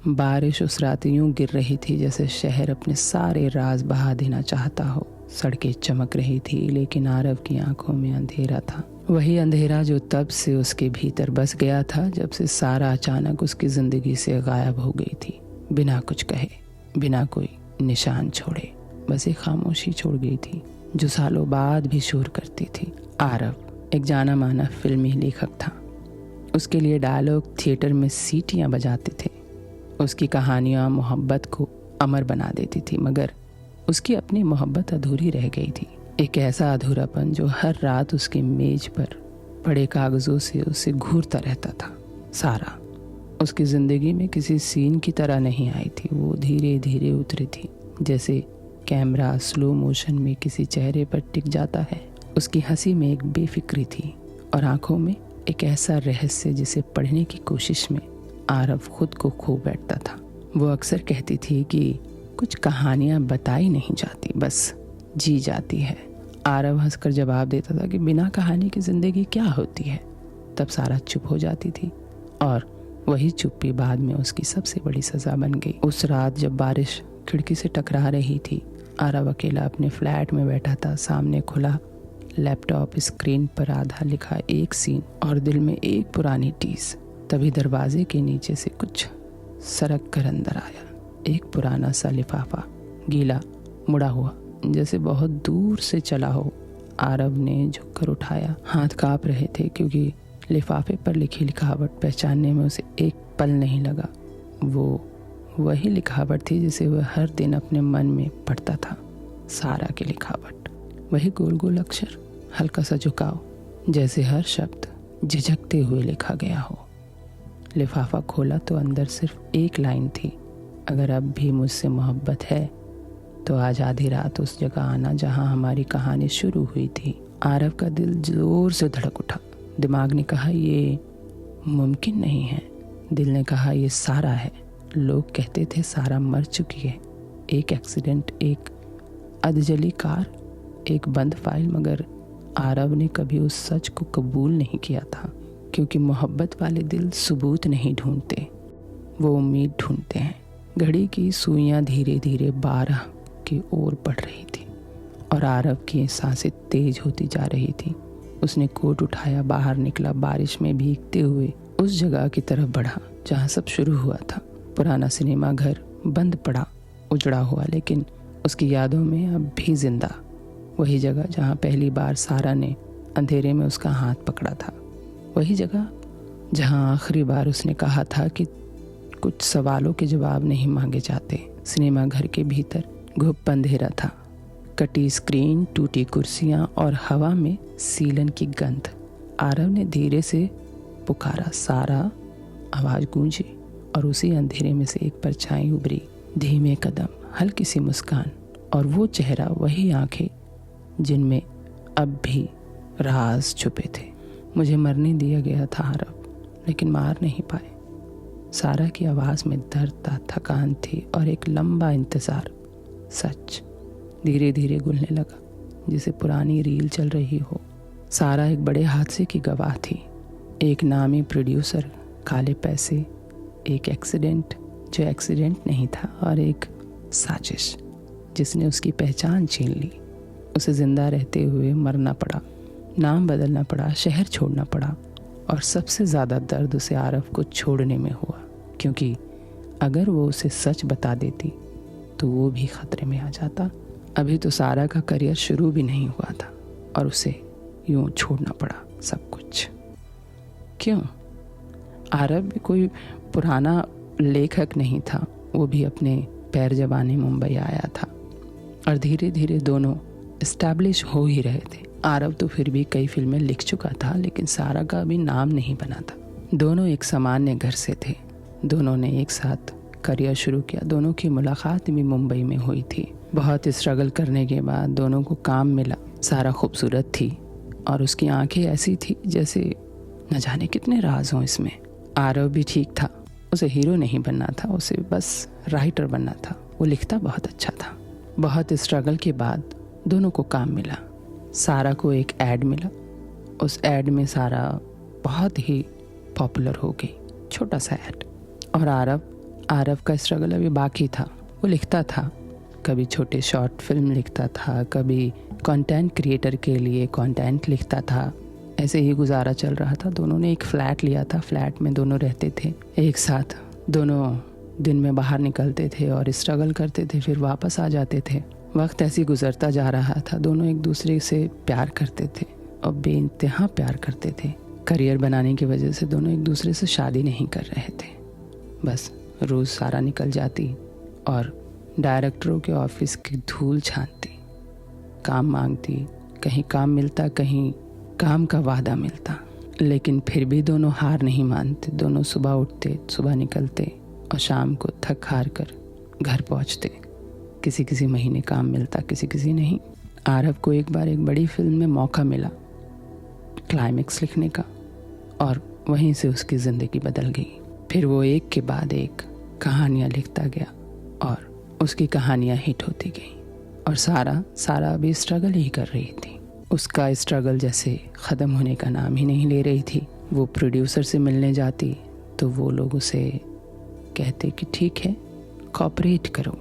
बारिश उस रात यूं गिर रही थी जैसे शहर अपने सारे राज बहा देना चाहता हो। सड़कें चमक रही थी लेकिन आरव की आंखों में अंधेरा था, वही अंधेरा जो तब से उसके भीतर बस गया था जब से सारा अचानक उसकी जिंदगी से गायब हो गई थी। बिना कुछ कहे, बिना कोई निशान छोड़े, बस एक खामोशी छोड़ गई थी जो सालों बाद भी शोर करती थी। आरव एक जाना माना फिल्मी लेखक था। उसके लिए डायलॉग थिएटर में सीटियां बजाते थे। उसकी कहानियां मोहब्बत को अमर बना देती थी, मगर उसकी अपनी मोहब्बत अधूरी रह गई थी। एक ऐसा अधूरापन जो हर रात उसकी मेज पर पड़े कागजों से उसे घूरता रहता था। सारा उसकी जिंदगी में किसी सीन की तरह नहीं आई थी। वो धीरे धीरे उतरी थी, जैसे कैमरा स्लो मोशन में किसी चेहरे पर टिक जाता है। उसकी हंसी में एक बेफिक्री थी और आंखों में एक ऐसा रहस्य जिसे पढ़ने की कोशिश में आरव खुद को खो बैठता था। वो अक्सर कहती थी कि कुछ कहानियां बताई नहीं जाती, बस जी जाती है। आरव हंसकर जवाब देता था कि बिना कहानी की जिंदगी क्या होती है। तब सारा चुप हो जाती थी और वही चुप्पी बाद में उसकी सबसे बड़ी सजा बन गई। उस रात जब बारिश खिड़की से टकरा रही थी, आरव अकेला अपने फ्लैट में बैठा था। सामने खुला लैपटॉप, स्क्रीन पर आधा लिखा एक सीन और दिल में एक पुरानी टीज। तभी दरवाजे के नीचे से कुछ सरक कर अंदर आया। एक पुराना सा लिफाफा, गीला, मुड़ा हुआ, जैसे बहुत दूर से चला हो। आरव ने झुककर उठाया। हाथ कांप रहे थे क्योंकि लिफाफे पर लिखी लिखावट पहचानने में उसे एक पल नहीं लगा। वो वही लिखावट थी जिसे वह हर दिन अपने मन में पढ़ता था। सारा की लिखावट, वही गोल गोल अक्षर, हल्का सा झुकाव, जैसे हर शब्द झिझकते हुए लिखा गया हो। लिफाफा खोला तो अंदर सिर्फ एक लाइन थी, अगर अब भी मुझसे मोहब्बत है तो आज आधी रात उस जगह आना जहां हमारी कहानी शुरू हुई थी। आरव का दिल जोर से धड़क उठा। दिमाग ने कहा ये मुमकिन नहीं है, दिल ने कहा ये सारा है। लोग कहते थे सारा मर चुकी है, एक एक्सीडेंट, एक अधजली कार, एक बंद फाइल, मगर आरव ने कभी उस सच को कबूल नहीं किया था, क्योंकि मोहब्बत वाले दिल सबूत नहीं ढूंढते, वो उम्मीद ढूंढते हैं। घड़ी की सुइयां धीरे धीरे 12 की ओर बढ़ रही थी और आरव की सांसें तेज होती जा रही थी। उसने कोट उठाया, बाहर निकला, बारिश में भीगते हुए उस जगह की तरफ बढ़ा जहां सब शुरू हुआ था। पुराना सिनेमा घर बंद पड़ा, उजड़ा हुआ, लेकिन उसकी यादों में अब भी जिंदा। वही जगह जहां पहली बार सारा ने अंधेरे में उसका हाथ पकड़ा था। वही जगह जहां आखिरी बार उसने कहा था कि कुछ सवालों के जवाब नहीं मांगे जाते। सिनेमा घर के भीतर घुप अंधेरा था, कटी स्क्रीन, टूटी कुर्सियां और हवा में सीलन की गंध। आरव ने धीरे से पुकारा, सारा। आवाज गूंजी और उसी अंधेरे में से एक परछाई उभरी। धीमे कदम, हल्की सी मुस्कान और वो चेहरा, वही आंखें जिनमें अब भी राज छुपे थे। मुझे मरने दिया गया था आरव, लेकिन मार नहीं पाए। सारा की आवाज में दर्द था, थकान थी और एक लंबा इंतजार। सच धीरे धीरे घुलने लगा, जैसे पुरानी रील चल रही हो। सारा एक बड़े हादसे की गवाह थी। एक नामी प्रोड्यूसर, काले पैसे, एक एक्सीडेंट जो एक्सीडेंट नहीं था और एक साजिश जिसने उसकी पहचान छीन ली। उसे जिंदा रहते हुए मरना पड़ा, नाम बदलना पड़ा, शहर छोड़ना पड़ा और सबसे ज़्यादा दर्द उसे आरव को छोड़ने में हुआ, क्योंकि अगर वो उसे सच बता देती तो वो भी खतरे में आ जाता। अभी तो सारा का करियर शुरू भी नहीं हुआ था और उसे यूं छोड़ना पड़ा सब कुछ। क्यों? आरव भी कोई पुराना लेखक नहीं था, वो भी अपने पैर जमाने मुंबई आया था और धीरे धीरे दोनों एस्टैब्लिश हो ही रहे थे। आरव तो फिर भी कई फिल्में लिख चुका था, लेकिन सारा का अभी नाम नहीं बना था। दोनों एक सामान्य घर से थे, दोनों ने एक साथ करियर शुरू किया, दोनों की मुलाकात भी मुंबई में हुई थी। बहुत स्ट्रगल करने के बाद दोनों को काम मिला। सारा खूबसूरत थी और उसकी आंखें ऐसी थी जैसे न जाने कितने राज हों इसमें। आरव भी ठीक था, उसे हीरो नहीं बनना था, उसे बस राइटर बनना था। वो लिखता बहुत अच्छा था। बहुत स्ट्रगल के बाद दोनों को काम मिला। सारा को एक ऐड मिला, उस ऐड में सारा बहुत ही पॉपुलर हो गई, छोटा सा ऐड। और आरव आरव का स्ट्रगल अभी बाकी था। वो लिखता था, कभी छोटे शॉर्ट फिल्म लिखता था, कभी कंटेंट क्रिएटर के लिए कंटेंट लिखता था। ऐसे ही गुजारा चल रहा था। दोनों ने एक फ्लैट लिया था, फ्लैट में दोनों रहते थे एक साथ। दोनों दिन में बाहर निकलते थे और स्ट्रगल करते थे, फिर वापस आ जाते थे। वक्त ऐसे गुजरता जा रहा था। दोनों एक दूसरे से प्यार करते थे और बेइंतहा प्यार करते थे। करियर बनाने की वजह से दोनों एक दूसरे से शादी नहीं कर रहे थे। बस रोज़ सारा निकल जाती और डायरेक्टरों के ऑफिस की धूल छानती, काम मांगती। कहीं काम मिलता, कहीं काम का वादा मिलता, लेकिन फिर भी दोनों हार नहीं मानते। दोनों सुबह उठते, सुबह निकलते और शाम को थक हार कर घर पहुंचते। किसी किसी महीने काम मिलता, किसी किसी नहीं। आरव को एक बार एक बड़ी फिल्म में मौका मिला क्लाइमेक्स लिखने का और वहीं से उसकी ज़िंदगी बदल गई। फिर वो एक के बाद एक कहानियाँ लिखता गया और उसकी कहानियाँ हिट होती गई। और सारा अभी स्ट्रगल ही कर रही थी। उसका स्ट्रगल जैसे ख़त्म होने का नाम ही नहीं ले रही थी। वो प्रोड्यूसर से मिलने जाती तो वो लोग उसे कहते कि ठीक है, कॉपरेट करो।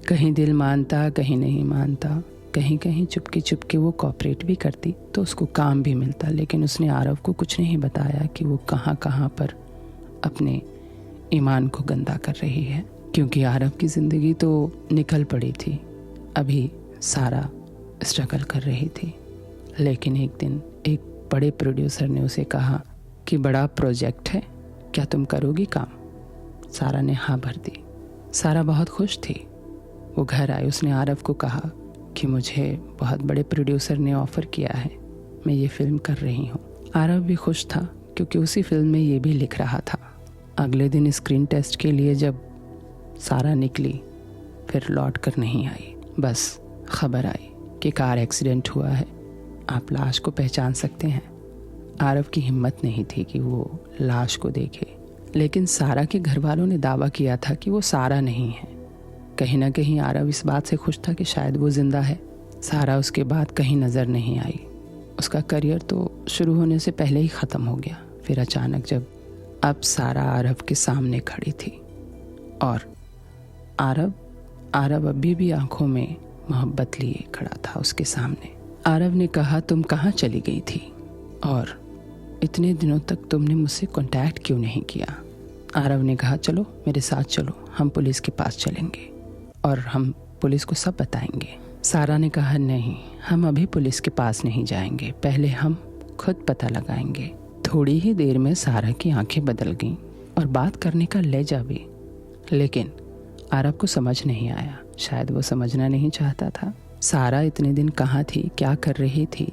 कहीं दिल मानता, कहीं नहीं मानता, कहीं कहीं चुपके चुपके वो कॉपरेट भी करती तो उसको काम भी मिलता। लेकिन उसने आरव को कुछ नहीं बताया कि वो कहाँ कहाँ पर अपने ईमान को गंदा कर रही है, क्योंकि आरव की ज़िंदगी तो निकल पड़ी थी। अभी सारा स्ट्रगल कर रही थी। लेकिन एक दिन एक बड़े प्रोड्यूसर ने उसे कहा कि बड़ा प्रोजेक्ट है, क्या तुम करोगी काम? सारा ने हाँ भर दी। सारा बहुत खुश थी। वो घर आई, उसने आरव को कहा कि मुझे बहुत बड़े प्रोड्यूसर ने ऑफ़र किया है, मैं ये फ़िल्म कर रही हूँ। आरव भी खुश था क्योंकि उसी फिल्म में ये भी लिख रहा था। अगले दिन स्क्रीन टेस्ट के लिए जब सारा निकली, फिर लौट कर नहीं आई। बस खबर आई कि कार एक्सीडेंट हुआ है, आप लाश को पहचान सकते हैं। आरव की हिम्मत नहीं थी कि वो लाश को देखे, लेकिन सारा के घर वालों ने दावा किया था कि वो सारा नहीं है। कहीं ना कहीं आरव इस बात से खुश था कि शायद वो जिंदा है। सारा उसके बाद कहीं नज़र नहीं आई। उसका करियर तो शुरू होने से पहले ही ख़त्म हो गया। फिर अचानक जब अब सारा आरव के सामने खड़ी थी और आरव अभी भी आंखों में मोहब्बत लिए खड़ा था उसके सामने। आरव ने कहा, तुम कहाँ चली गई थी और इतने दिनों तक तुमने मुझसे कांटेक्ट क्यों नहीं किया? आरव ने कहा, चलो मेरे साथ चलो, हम पुलिस के पास चलेंगे और हम पुलिस को सब बताएंगे। सारा ने कहा, नहीं, हम अभी पुलिस के पास नहीं जाएंगे, पहले हम खुद पता लगाएंगे। थोड़ी ही देर में सारा की आंखें बदल गईं और बात करने का लहजा भी। लेकिन आरव को समझ नहीं आया, शायद वो समझना नहीं चाहता था। सारा इतने दिन कहाँ थी, क्या कर रही थी,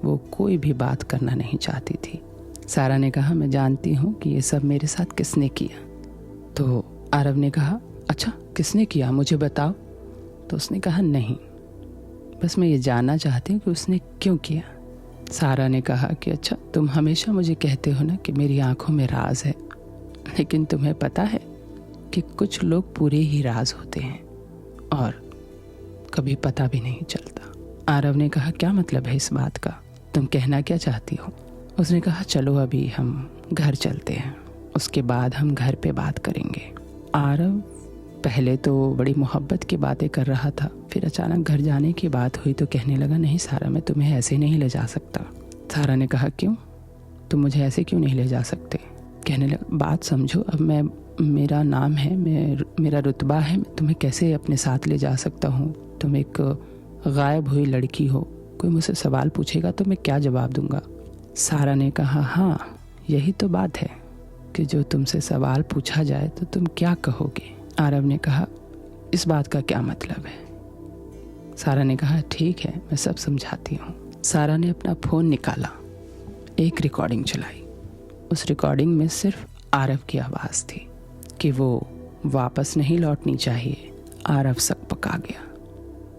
वो कोई भी बात करना नहीं चाहती थी। सारा ने कहा, मैं जानती हूँ कि ये सब मेरे साथ किसने किया। तो आरव ने कहा, अच्छा किसने किया, मुझे बताओ। तो उसने कहा, नहीं, बस मैं ये जानना चाहती हूँ कि उसने क्यों किया। सारा ने कहा कि अच्छा, तुम हमेशा मुझे कहते हो ना कि मेरी आंखों में राज है, लेकिन तुम्हें पता है कि कुछ लोग पूरे ही राज होते हैं और कभी पता भी नहीं चलता। आरव ने कहा, क्या मतलब है इस बात का, तुम कहना क्या चाहती हो? उसने कहा, चलो अभी हम घर चलते हैं, उसके बाद हम घर पे बात करेंगे। आरव पहले तो बड़ी मोहब्बत की बातें कर रहा था, फिर अचानक घर जाने की बात हुई तो कहने लगा, नहीं सारा, मैं तुम्हें ऐसे नहीं ले जा सकता। सारा ने कहा, क्यों, तुम मुझे ऐसे क्यों नहीं ले जा सकते? कहने लगा, बात समझो, अब मेरा नाम है, मेरा रुतबा है, मैं तुम्हें कैसे अपने साथ ले जा सकता हूँ? तुम एक गायब हुई लड़की हो, कोई मुझसे सवाल पूछेगा तो मैं क्या जवाब दूंगा? सारा ने कहा, हाँ यही तो बात है कि जो तुमसे सवाल पूछा जाए तो तुम क्या कहोगे? आरव ने कहा, इस बात का क्या मतलब है? सारा ने कहा, ठीक है, मैं सब समझाती हूँ। सारा ने अपना फ़ोन निकाला, एक रिकॉर्डिंग चलाई। उस रिकॉर्डिंग में सिर्फ आरव की आवाज़ थी कि वो वापस नहीं लौटनी चाहिए। आरव सकपका गया,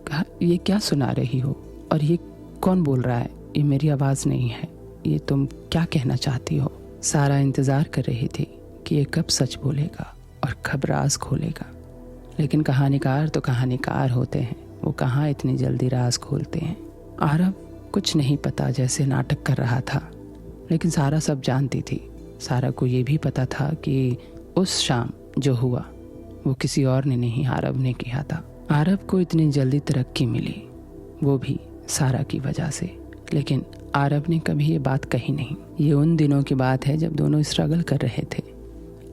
कहा, ये क्या सुना रही हो और ये कौन बोल रहा है? ये मेरी आवाज़ नहीं है, ये तुम क्या कहना चाहती हो? सारा इंतज़ार कर रही थी कि ये कब सच बोलेगा और कब राज खोलेगा, लेकिन कहानीकार तो कहानीकार होते हैं, वो कहाँ इतनी जल्दी राज खोलते हैं। आरव कुछ नहीं पता, जैसे नाटक कर रहा था, लेकिन सारा सब जानती थी। सारा को ये भी पता था कि उस शाम जो हुआ वो किसी और ने नहीं, आरव ने किया था। आरव को इतनी जल्दी तरक्की मिली, वो भी सारा की वजह से, लेकिन आरव ने कभी ये बात कही नहीं। ये उन दिनों की बात है जब दोनों स्ट्रगल कर रहे थे।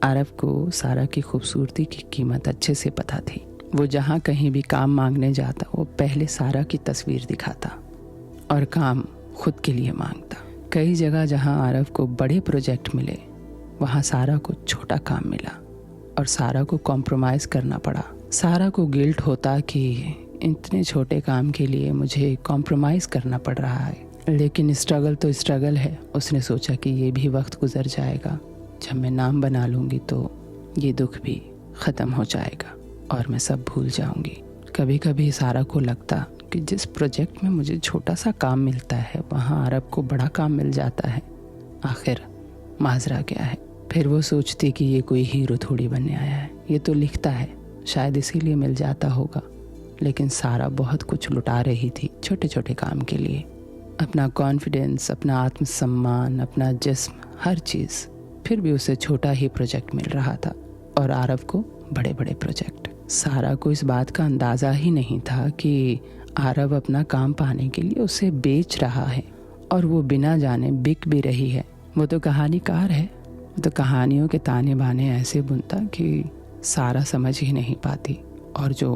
आरव को सारा की खूबसूरती की कीमत अच्छे से पता थी। वो जहाँ कहीं भी काम मांगने जाता वो पहले सारा की तस्वीर दिखाता और काम खुद के लिए मांगता। कई जगह जहाँ आरव को बड़े प्रोजेक्ट मिले वहाँ सारा को छोटा काम मिला और सारा को कॉम्प्रोमाइज़ करना पड़ा। सारा को गिल्ट होता कि इतने छोटे काम के लिए मुझे कॉम्प्रोमाइज़ करना पड़ रहा है, लेकिन स्ट्रगल तो स्ट्रगल है। उसने सोचा कि ये भी वक्त गुजर जाएगा, जब मैं नाम बना लूँगी तो ये दुख भी ख़त्म हो जाएगा और मैं सब भूल जाऊँगी। कभी कभी सारा को लगता कि जिस प्रोजेक्ट में मुझे छोटा सा काम मिलता है वहाँ आरव को बड़ा काम मिल जाता है। आखिर माजरा क्या है? फिर वो सोचती कि ये कोई हीरो थोड़ी बनने आया है, ये तो लिखता है, शायद इसीलिए मिल जाता होगा। लेकिन सारा बहुत कुछ लुटा रही थी छोटे छोटे काम के लिए। अपना कॉन्फिडेंस, अपना आत्मसम्मान, अपना जिस्म, हर चीज़। फिर भी उसे छोटा ही प्रोजेक्ट मिल रहा था और आरव को बड़े बड़े प्रोजेक्ट। सारा को इस बात का अंदाज़ा ही नहीं था कि आरव अपना काम पाने के लिए उसे बेच रहा है और वो बिना जाने बिक भी रही है। वो तो कहानीकार है, तो कहानियों के ताने बाने ऐसे बुनता कि सारा समझ ही नहीं पाती और जो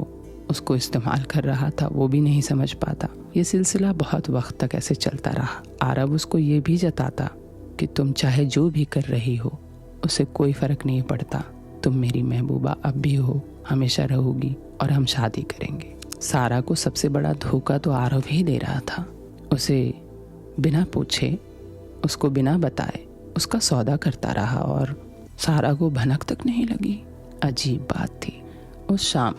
उसको इस्तेमाल कर रहा था वो भी नहीं समझ पाता। ये सिलसिला बहुत वक्त तक ऐसे चलता रहा। आरव उसको ये भी जताता कि तुम चाहे जो भी कर रही हो उसे कोई फ़र्क नहीं पड़ता, तुम मेरी महबूबा अब भी हो, हमेशा रहोगी और हम शादी करेंगे। सारा को सबसे बड़ा धोखा तो आरव ही दे रहा था। उसे बिना पूछे, उसको बिना बताए उसका सौदा करता रहा और सारा को भनक तक नहीं लगी। अजीब बात थी। उस शाम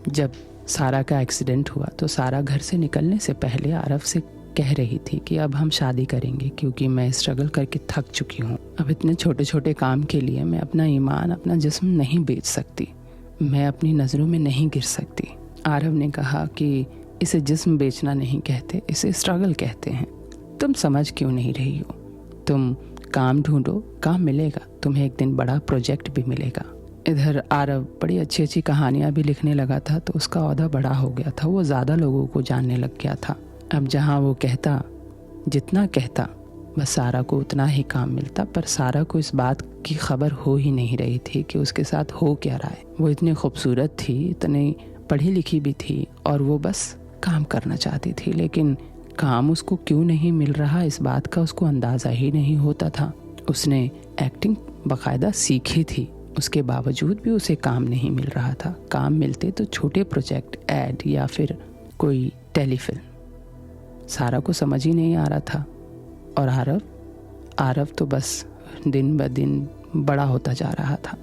जब सारा का एक्सीडेंट हुआ तो सारा घर से निकलने से पहले आरव से कह रही थी कि अब हम शादी करेंगे क्योंकि मैं स्ट्रगल करके थक चुकी हूँ। अब इतने छोटे छोटे काम के लिए मैं अपना ईमान, अपना जिस्म नहीं बेच सकती, मैं अपनी नज़रों में नहीं गिर सकती। आरव ने कहा कि इसे जिस्म बेचना नहीं कहते, इसे स्ट्रगल कहते हैं। तुम समझ क्यों नहीं रही हो? तुम काम ढूंढो, काम मिलेगा, तुम्हें एक दिन बड़ा प्रोजेक्ट भी मिलेगा। इधर आरव बड़ी अच्छी अच्छी कहानियाँ भी लिखने लगा था तो उसका ओहदा बड़ा हो गया था, वो ज़्यादा लोगों को जानने लग गया था। अब जहाँ वो कहता, जितना कहता बस सारा को उतना ही काम मिलता, पर सारा को इस बात की खबर हो ही नहीं रही थी कि उसके साथ हो क्या रहा है। वो इतनी खूबसूरत थी, इतनी पढ़ी लिखी भी थी और वो बस काम करना चाहती थी, लेकिन काम उसको क्यों नहीं मिल रहा इस बात का उसको अंदाज़ा ही नहीं होता था। उसने एक्टिंग बाकायदा सीखी थी, उसके बावजूद भी उसे काम नहीं मिल रहा था। काम मिलते तो छोटे प्रोजेक्ट, ऐड या फिर कोई टेलीफिल्म। सारा को समझ ही नहीं आ रहा था और आरव तो बस दिन ब दिन बड़ा होता जा रहा था,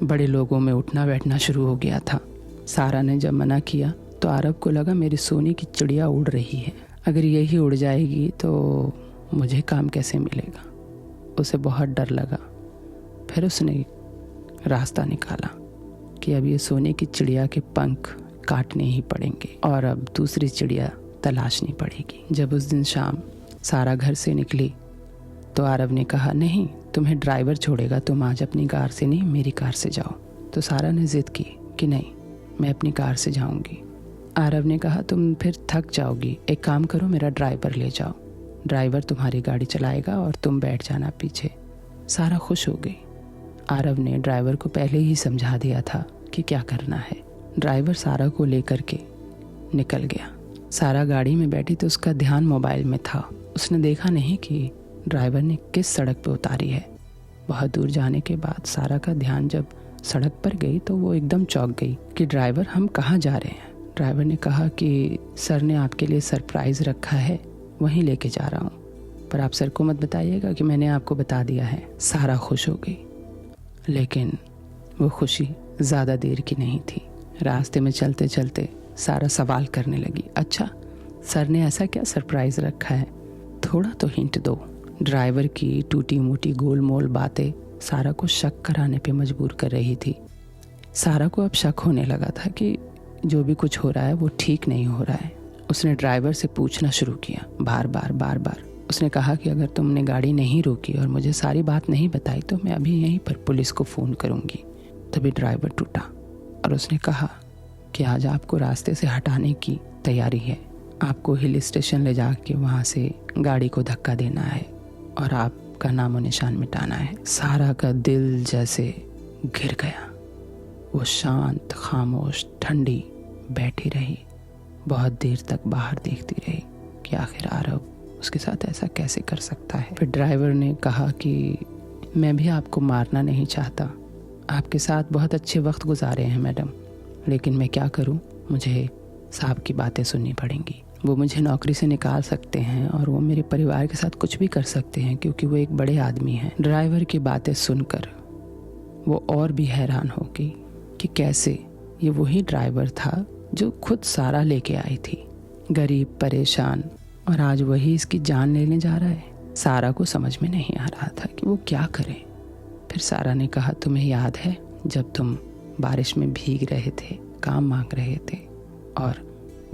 बड़े लोगों में उठना बैठना शुरू हो गया था। सारा ने जब मना किया तो आरव को लगा मेरी सोने की चिड़िया उड़ रही है, अगर यही उड़ जाएगी तो मुझे काम कैसे मिलेगा। उसे बहुत डर लगा। फिर उसने रास्ता निकाला कि अब ये सोने की चिड़िया के पंख काटने ही पड़ेंगे और अब दूसरी चिड़िया तलाशनी पड़ेगी। जब उस दिन शाम सारा घर से निकली तो आरव ने कहा, नहीं तुम्हें ड्राइवर छोड़ेगा, तुम आज अपनी कार से नहीं मेरी कार से जाओ। तो सारा ने जिद की कि नहीं मैं अपनी कार से जाऊंगी। आरव ने कहा तुम फिर थक जाओगी, एक काम करो मेरा ड्राइवर ले जाओ, ड्राइवर तुम्हारी गाड़ी चलाएगा और तुम बैठ जाना पीछे। सारा खुश हो गई। आरव ने ड्राइवर को पहले ही समझा दिया था कि क्या करना है। ड्राइवर सारा को लेकर के निकल गया। सारा गाड़ी में बैठी तो उसका ध्यान मोबाइल में था। उसने देखा नहीं कि ड्राइवर ने किस सड़क पर उतारी है। बहुत दूर जाने के बाद सारा का ध्यान जब सड़क पर गई तो वो एकदम चौंक गई कि ड्राइवर हम कहाँ जा रहे हैं। ड्राइवर ने कहा कि सर ने आपके लिए सरप्राइज़ रखा है, वहीं लेके जा रहा हूँ, पर आप सर को मत बताइएगा कि मैंने आपको बता दिया है। सारा खुश हो गई, लेकिन वो खुशी ज़्यादा देर की नहीं थी। रास्ते में चलते चलते सारा सवाल करने लगी, अच्छा सर ने ऐसा क्या सरप्राइज़ रखा है, थोड़ा तो हिंट दो। ड्राइवर की टूटी मूटी गोल मोल बातें सारा को शक कराने पे मजबूर कर रही थी। सारा को अब शक होने लगा था कि जो भी कुछ हो रहा है वो ठीक नहीं हो रहा है। उसने ड्राइवर से पूछना शुरू किया बार बार। उसने कहा कि अगर तुमने गाड़ी नहीं रोकी और मुझे सारी बात नहीं बताई तो मैं अभी यहीं पर पुलिस को फ़ोन करूंगी। तभी ड्राइवर टूटा उसने कहा कि आज आपको रास्ते से हटाने की तैयारी है। आपको हिल स्टेशन ले जाके वहाँ से गाड़ी को धक्का देना है और आपका नामो निशान मिटाना है। सारा का दिल जैसे गिर गया। वो शांत, खामोश, ठंडी बैठी रही। बहुत देर तक बाहर देखती रही कि आखिर आरव उसके साथ ऐसा कैसे कर सकता है। फिर ड्राइवर ने कहा कि मैं भी आपको मारना नहीं चाहता, आपके साथ बहुत अच्छे वक्त गुजारे हैं मैडम, लेकिन मैं क्या करूं, मुझे साहब की बातें सुननी पड़ेंगी। वो मुझे नौकरी से निकाल सकते हैं और वो मेरे परिवार के साथ कुछ भी कर सकते हैं क्योंकि वो एक बड़े आदमी हैं। ड्राइवर की बातें सुनकर वो और भी हैरान हो गई कि कैसे ये वही ड्राइवर था जो खुद सारा लेके आई थी, गरीब, परेशान, और आज वही इसकी जान लेने जा रहा है। सारा को समझ में नहीं आ रहा था कि वो क्या करे। फिर सारा ने कहा, तुम्हें याद है जब तुम बारिश में भीग रहे थे, काम मांग रहे थे और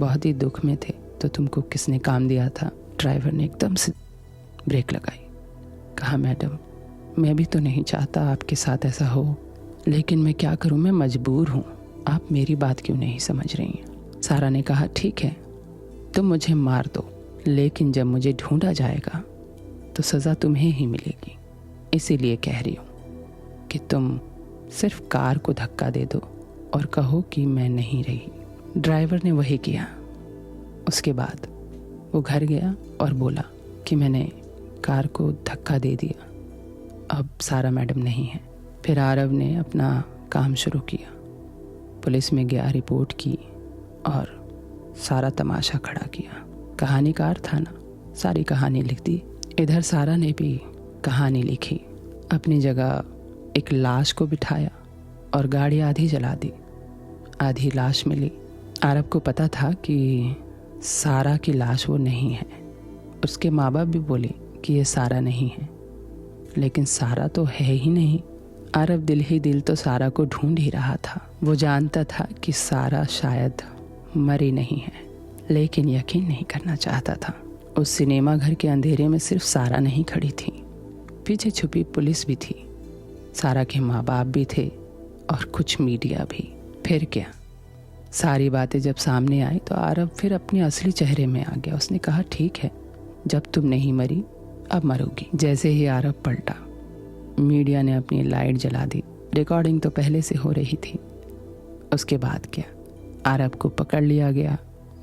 बहुत ही दुख में थे, तो तुमको किसने काम दिया था? ड्राइवर ने एकदम से ब्रेक लगाई। कहा, मैडम मैं भी तो नहीं चाहता आपके साथ ऐसा हो, लेकिन मैं क्या करूं, मैं मजबूर हूं। आप मेरी बात क्यों नहीं समझ रही हैं? सारा ने कहा, ठीक है तुम मुझे मार दो, लेकिन जब मुझे ढूंढा जाएगा तो सज़ा तुम्हें ही मिलेगी। इसीलिए कह रही हूँ कि तुम सिर्फ कार को धक्का दे दो और कहो कि मैं नहीं रही। ड्राइवर ने वही किया। उसके बाद वो घर गया और बोला कि मैंने कार को धक्का दे दिया, अब सारा मैडम नहीं है। फिर आरव ने अपना काम शुरू किया, पुलिस में गया, रिपोर्ट की और सारा तमाशा खड़ा किया। कहानीकार था ना, सारी कहानी लिख दी। इधर सारा ने भी कहानी लिखी, अपनी जगह एक लाश को बिठाया और गाड़ी आधी जला दी, आधी लाश मिली। आरव को पता था कि सारा की लाश वो नहीं है। उसके माँ बाप भी बोले कि ये सारा नहीं है, लेकिन सारा तो है ही नहीं। आरव दिल ही दिल तो सारा को ढूंढ ही रहा था। वो जानता था कि सारा शायद मरी नहीं है, लेकिन यकीन नहीं करना चाहता था। उस सिनेमा घर के अंधेरे में सिर्फ सारा नहीं खड़ी थी, पीछे छुपी पुलिस भी थी, सारा के माँ बाप भी थे और कुछ मीडिया भी। फिर क्या, सारी बातें जब सामने आई तो आरव फिर अपने असली चेहरे में आ गया। उसने कहा, ठीक है जब तुम नहीं मरी अब मरोगी। जैसे ही आरव पलटा, मीडिया ने अपनी लाइट जला दी। रिकॉर्डिंग तो पहले से हो रही थी। उसके बाद क्या, आरव को पकड़ लिया गया,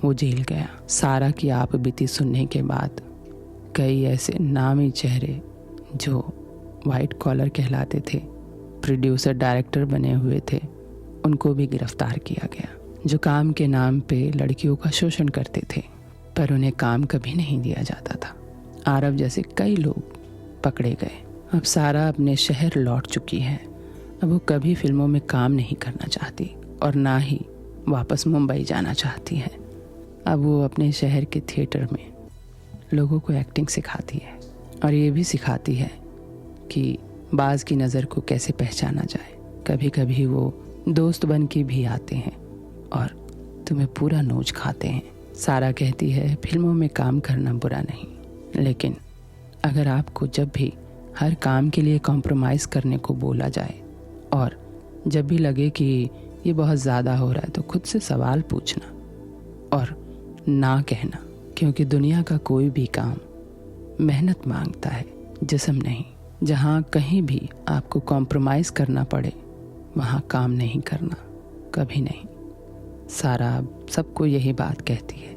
वो जेल गया। सारा की आप बीती सुनने के बाद कई ऐसे नामी चेहरे जो वाइट कॉलर कहलाते थे, प्रोड्यूसर डायरेक्टर बने हुए थे, उनको भी गिरफ्तार किया गया, जो काम के नाम पे लड़कियों का शोषण करते थे, पर उन्हें काम कभी नहीं दिया जाता था। आरव जैसे कई लोग पकड़े गए। अब सारा अपने शहर लौट चुकी है। अब वो कभी फिल्मों में काम नहीं करना चाहती और ना ही वापस मुंबई जाना चाहती है। अब वो अपने शहर के थिएटर में लोगों को एक्टिंग सिखाती है और ये भी सिखाती है कि बाज की नज़र को कैसे पहचाना जाए। कभी कभी वो दोस्त बन के भी आते हैं और तुम्हें पूरा नोच खाते हैं। सारा कहती है फिल्मों में काम करना बुरा नहीं, लेकिन अगर आपको जब भी हर काम के लिए कॉम्प्रोमाइज़ करने को बोला जाए और जब भी लगे कि ये बहुत ज़्यादा हो रहा है तो खुद से सवाल पूछना और ना कहना, क्योंकि दुनिया का कोई भी काम मेहनत मांगता है, जिस्म नहीं। जहाँ कहीं भी आपको कॉम्प्रोमाइज़ करना पड़े वहाँ काम नहीं करना, कभी नहीं। सारा सबको यही बात कहती है,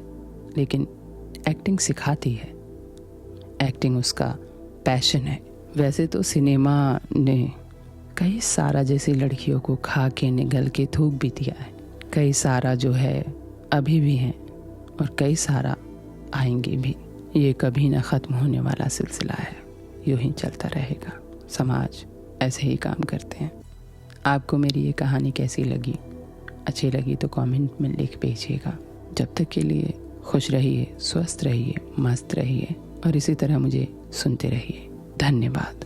लेकिन एक्टिंग सिखाती है। एक्टिंग उसका पैशन है। वैसे तो सिनेमा ने कई सारा जैसी लड़कियों को खा के निगल के थूक भी दिया है। कई सारा जो है अभी भी हैं और कई सारा आएंगे भी। ये कभी ना ख़त्म होने वाला सिलसिला है, यूँ ही चलता रहेगा। समाज ऐसे ही काम करते हैं। आपको मेरी ये कहानी कैसी लगी? अच्छी लगी तो कमेंट में लिख भेजिएगा। जब तक के लिए खुश रहिए, स्वस्थ रहिए, मस्त रहिए और इसी तरह मुझे सुनते रहिए। धन्यवाद।